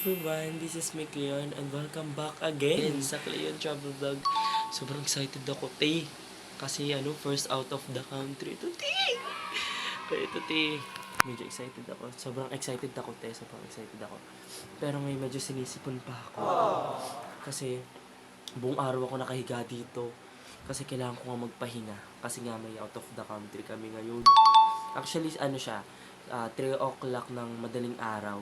everyone, this is me Cleon and welcome back again sa Cleon Travel Vlog. Sobrang excited ako, te. Kasi first out of the country to, te. Kaya ito, te. Medyo excited ako. Sobrang excited ako, te. Sobrang excited ako. Pero ngayon medyo sinisipon pa ako. Kasi buong araw ako nakahiga dito. Kasi kailangan ko nga magpahinga. Kasi nga may out of the country kami ngayon. Actually, 3 o'clock ng madaling araw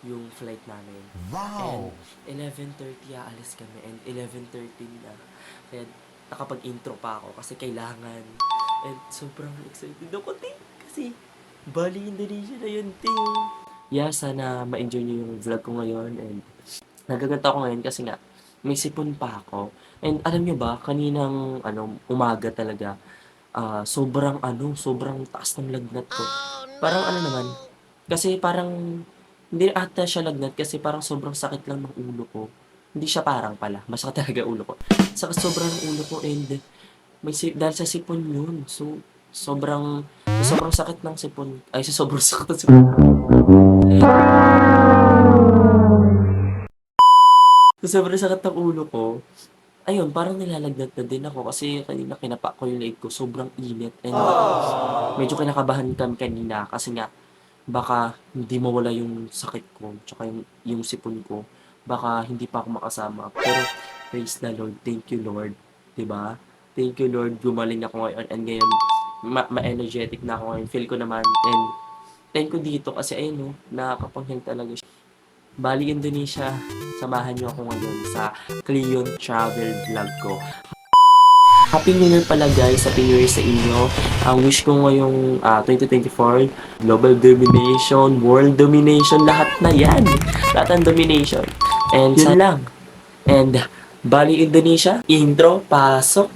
yung flight namin. Wow! And 11:30 aalis kami and 11:13 na. Kaya nakapag-intro pa ako kasi kailangan. And sobrang excited ako, ting. Kasi Bali, Indonesia na yun, ting. Yeah, sana ma-enjoy niyo yung vlog ko ngayon. And nagaganta ako ngayon kasi nga may sipon pa ako. And alam niyo ba, kaninang umaga talaga, sobrang taas ng lagnat ko. Parang naman, kasi parang hindi ata siya lagnat kasi parang sobrang sakit lang ng ulo ko. Hindi siya parang pala. Masakit talaga ulo ko. Sakit sobrang ng ulo ko and dahil sa sipon yun. So, sobrang sakit ng sipon. Ay, sobrang sakit ng sipon. Sobrang sakit ng ulo ko. Ayun, parang nilalagnat na din ako kasi kanina kinapa ko yung leg ko. Sobrang init and medyo kinakabahan kami kanina kasi nga baka hindi mawala yung sakit ko, tsaka yung sipon ko. Baka hindi pa ako makasama. Pero, praise the Lord. Thank you, Lord. 'Di ba? Thank you, Lord. Gumaling ako ngayon. And ngayon, ma-energetic na ako ngayon. Feel ko naman. And, thank you dito kasi ayun, nakakapanghil talaga siya. Bali, Indonesia. Samahan niyo ako ngayon sa Cleon Travel Vlog ko. Happy New Year pala guys, Happy New Year sa inyo. Ang wish ko ngayong 2024, global domination, world domination, lahat na yan. Lahat ng domination. And yun lang. And Bali, Indonesia, intro, pasok.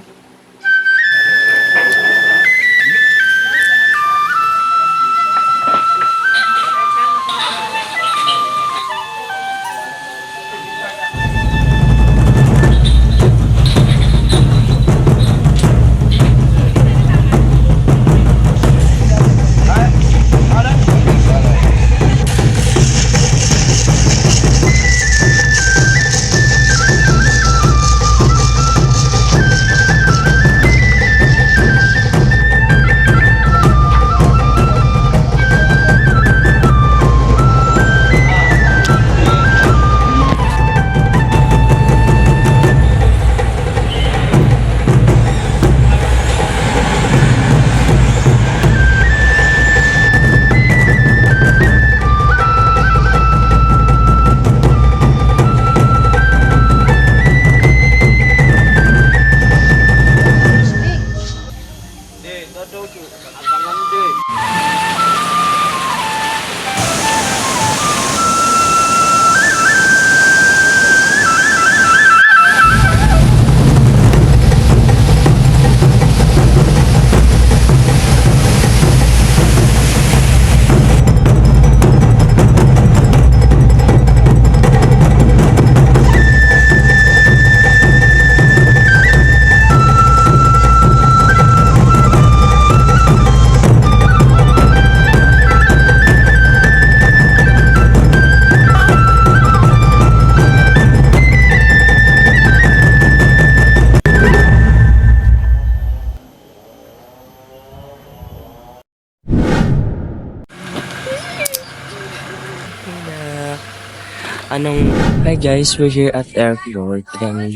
Hi guys, we're here at airport and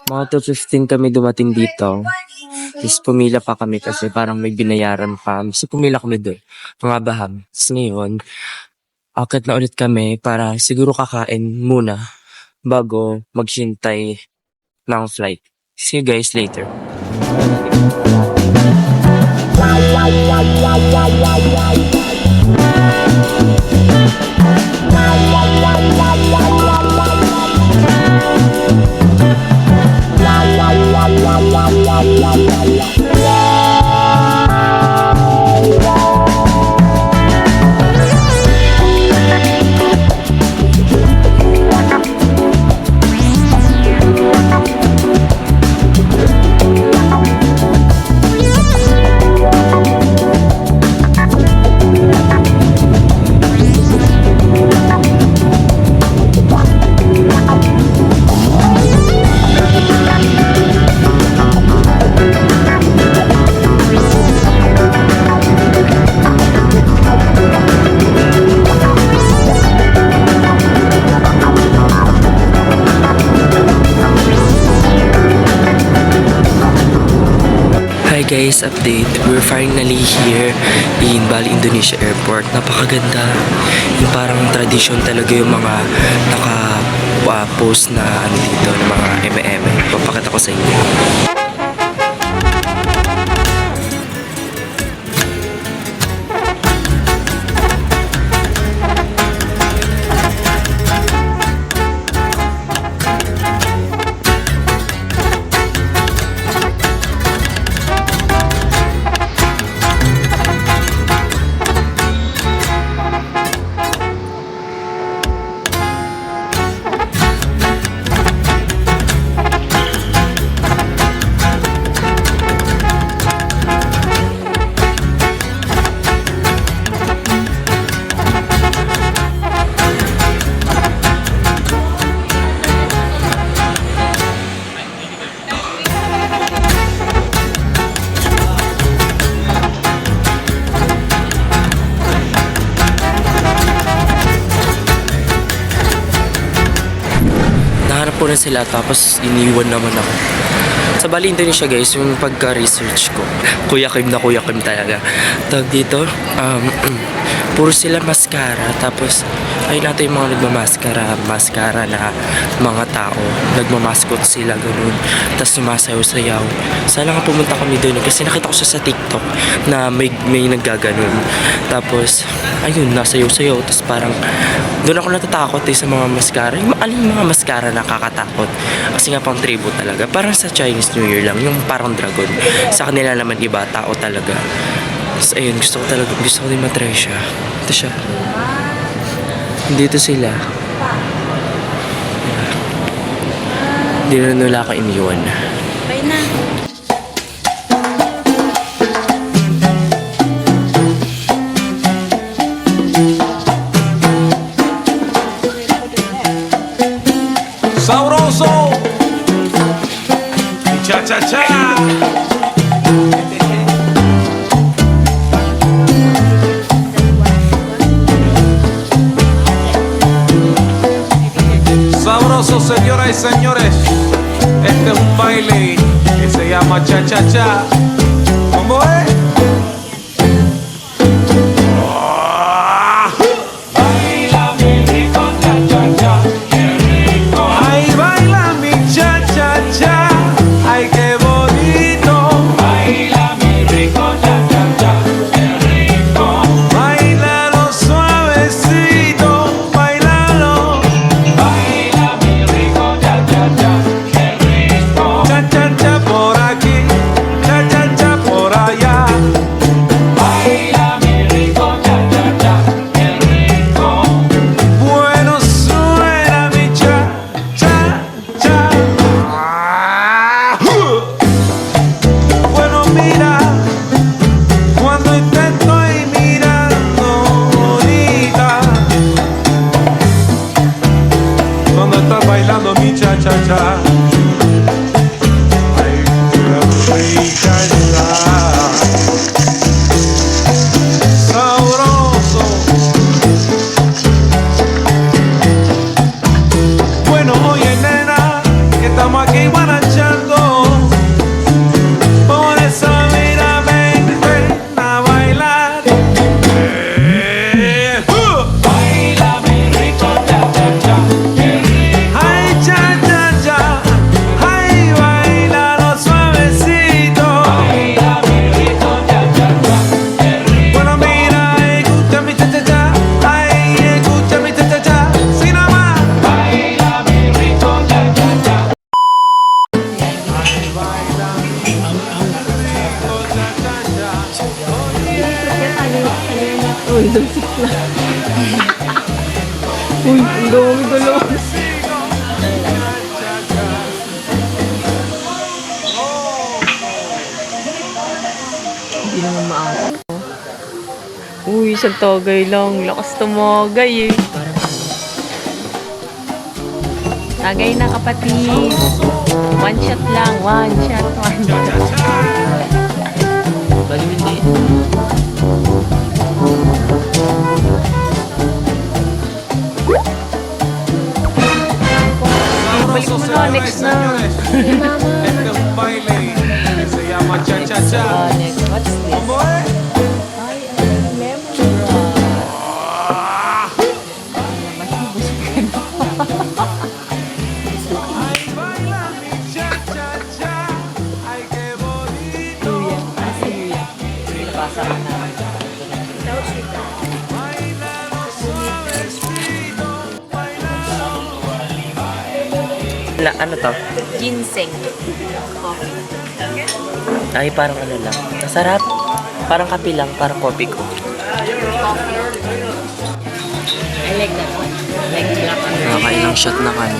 mga 2:15 kami dumating dito. Tapos pumila pa kami kasi parang may binayaran pa. So pumila kami doon, mga baham. Tapos ngayon, akit na ulit kami para siguro kakain muna bago maghintay ng flight. See you guys later. guys, update. We're finally here in Bali, Indonesia Airport. Napakaganda. Yung parang tradition talaga yung mga naka-post na ano dito, ng mga eme-eme. Papakita ko sa inyo. Nahanap ko na sila tapos iniwan naman ako. Sa Bali, Indonesia guys, yung pagka-research ko, Kuya Kim talaga. Tawag dito, puro sila mascara. Tapos, ayun natin yung mga mascara na mga tao. Nagmamaskot sila, ganun. Tapos sumasayaw-sayaw. Sana nga pumunta kami doon kasi nakita ko siya sa TikTok na may naggaganon. Tapos, ayun, nasayaw-sayaw. Tapos parang, doon ako natatakot sa mga mascara. Yung alin mga mascara nakakatakot. Kasi nga pang tribute talaga. Parang sa Chinese New Year lang, yung parang dragon. Sa kanila naman iba, tao talaga. Tapos ayun, gusto ko din matry siya. Ito siya. Dito sila. Hindi na nila ka iniwan. Bye na. Sabroso, cha cha cha. Sabroso, señoras y señores, este es un baile que se llama cha cha cha. ¿Cómo es? Bailando mi cha cha cha. Ay, mi cha cha. Sabroso. Bueno, oye nena, que estamos aquí guarachando. Por esa mira ven a bailar. Baila mi rico cha cha cha. Uy, dulcik na. Uy, ang dami galaw. Hindi naman maasa. Uy, isang tagay lang. Lakas tumagay eh. Tagay na kapatid. One shot lang. One shot. Bali, hindi. Sabroso, señoras y señores, este es un baile que se llama llama cha cha cha. Next, what's this? ¿Cómo es? Ay, lemongrass. Ay, baila mi cha cha cha. Ay, qué bonito. Luya. Asa luya? Nabasa ka na. Bailalo suavecito. Ano to? Ginseng. Ay, parang ano lang. Masarap. Parang kape lang, parang kopi ko. I like that one. Like black and red. Nakakailang shot na kami.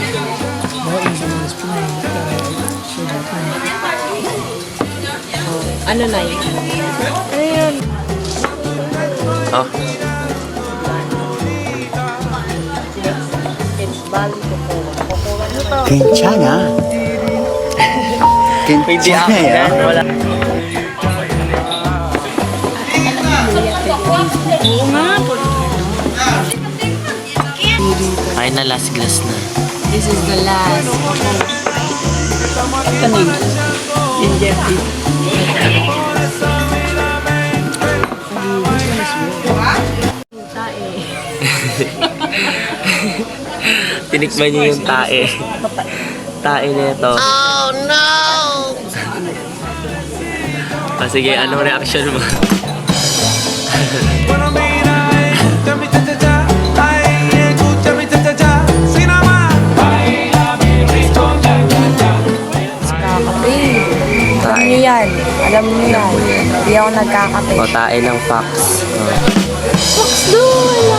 Ano na yun? Ano yun? Oh, It's Bali Cocoa. Cocoa ano to? 괜찮아. hindi ako yan. 괜찮아요. Wala. Oo nga. Ay na, last glass na. This is the last. Kanin. Injected. Tae. Tinikman niyo yung tae. Tae nito. Oh no! Sige, anong reaction mo? Bueno, mira, escucha mi cha cha cha. Ay, escucha mi cha cha cha. Sin amar. Baila mi rico cha cha cha. Nagkakape. Alam niyo yan. Alam niyo yan. Hindi ako nagkakape. O, tae ng fox. Oh.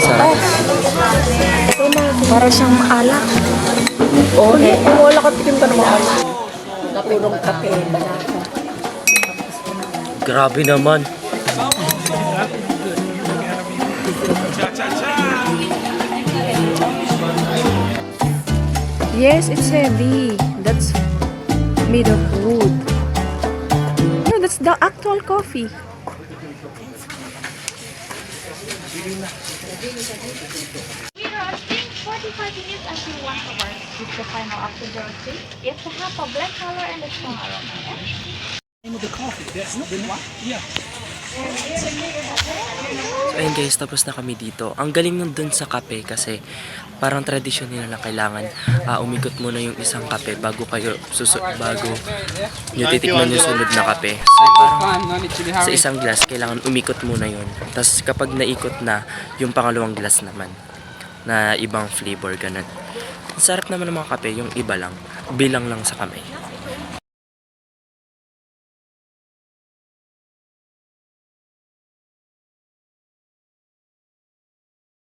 Sarap. Para siyang alak. Oo, eh. Kung wala ka, tikim ka naman alak. Napurong kape. Banasa. Grabe naman. Cha cha cha. Yes, it's heavy. That's made of wood. No, that's the actual coffee. We roasting 45 minutes until 1 hour. This is the final after the roasting. It's to have a black color and a strong aroma. So ayun guys, tapos na kami dito. Ang galing nun dun sa kape kasi parang tradisyon nila na kailangan umikot muna yung isang kape bago bago nyo titikman yung sunod na kape. So parang sa isang glass, kailangan umikot muna yun. Tapos kapag naikot na, yung pangalawang glass naman na ibang flavor, ganun. Ang sarap naman ng mga kape, yung iba lang, bilang lang sa kamay.